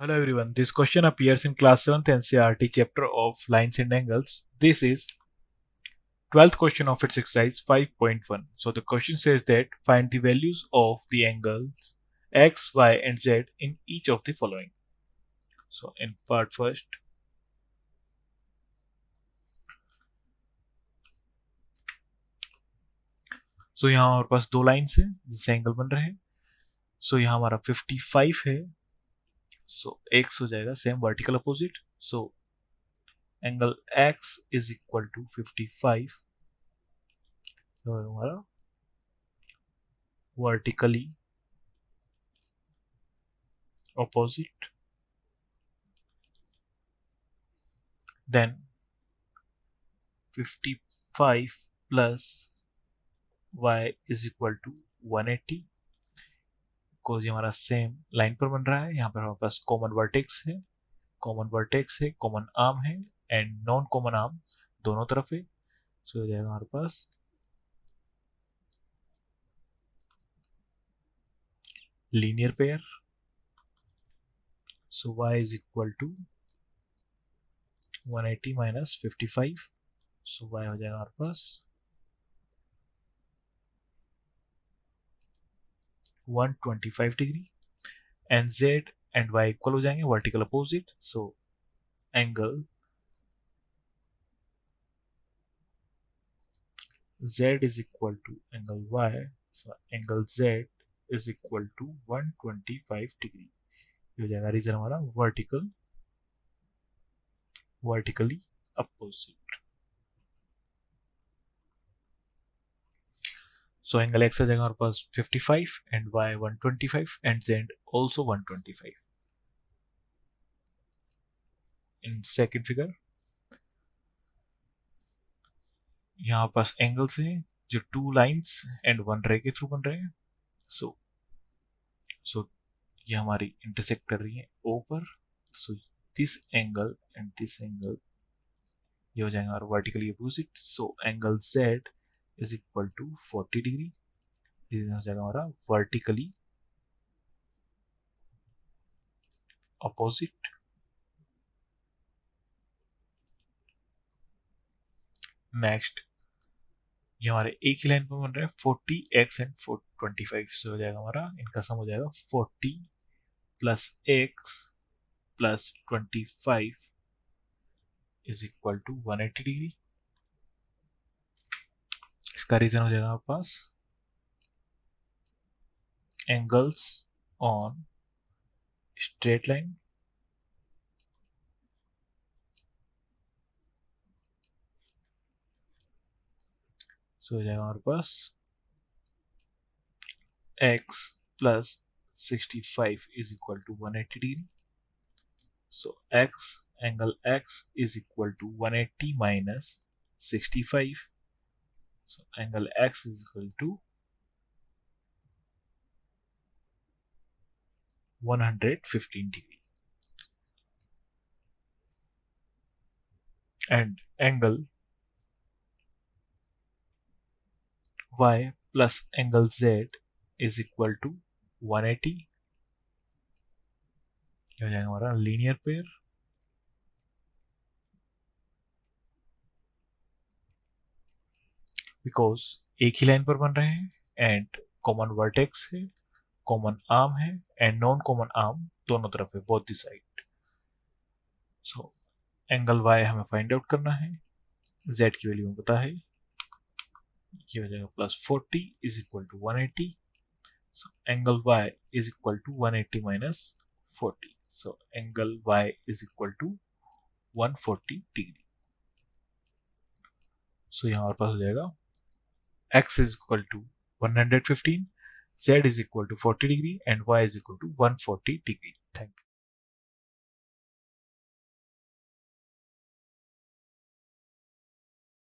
Hello everyone, this question appears in class 7th NCERT chapter of lines and angles. This is 12th question of its exercise 5.1. So the question says that find the values of the angles x, y and z in each of the following. So in part first, so यहाँ हमारे पास दो lines हैं जिससे angle बन रहे हैं. सो यहाँ हमारा 55 है. सो x हो जाएगा same vertical opposite. So angle x is equal to 55 तो हमारा vertically opposite. Then 55 plus y is equal to 180 because ये हमारा सेम लाइन पर बन रहा है. यहाँ पर हमारे पास कॉमन वर्टेक्स है, कॉमन आर्म है एंड नॉन कॉमन आर्म दोनों तरफ है. सो हो जाएगा हमारे पास linear pair. So y is equal to 180 minus 55. So y हो जाएगा हमारे पास 125 degree and z and y equal हो जाएंगे vertical opposite. So angle z is equal to angle y. So angle z is equal to 125 degree. ये हो जाएगा reason हमारा vertically opposite. So angle x आ जाएगा हमारे पास 55 and y 125 and z also 125. In second figure यहाँ पास angles हैं जो two lines and one रे के थ्रू बन रहे हैं. सो ये हमारी इंटरसेक्ट कर रही है O पर. So this angle and this angle ये हो जाएगा हमारा vertically opposite. So angle z is equal to 40 degree. ये हो जाएगा हमारा वर्टिकली अपोजिट. नेक्स्ट ये हमारे एक ही लाइन पर बन रहे हैं 40x एंड 25. से हो जाएगा हमारा इनका सम हो जाएगा 40 plus x plus 25 is equal to 180 degree. इसका रीजन हो जाएगा हमारे पास angles on straight line. So हो जाएगा हमारे पास x plus 65 is equal to 180 degree. So angle x is equal to 180 minus 65. So angle x is equal to 115 degree and angle y plus angle z is equal to 180. ये हो जाएगा हमारा linear pair. Because एक ही line पर बन रहे हैं and common vertex है, कॉमन आर्म है एंड नॉन कॉमन आर्म दोनों तरफ है, both the side. So angle y हमें फाइंड आउट करना है. z की वैल्यू हमें पता है. ये हो जाएगा plus 40 is equal to 180. So angle y is equal to 180 minus 40. So angle y is equal to 140 degree. So यहाँ हमारे पास हो जाएगा x is equal to 115, z is equal to 40 degree and y is equal to 140 degree. Thank you.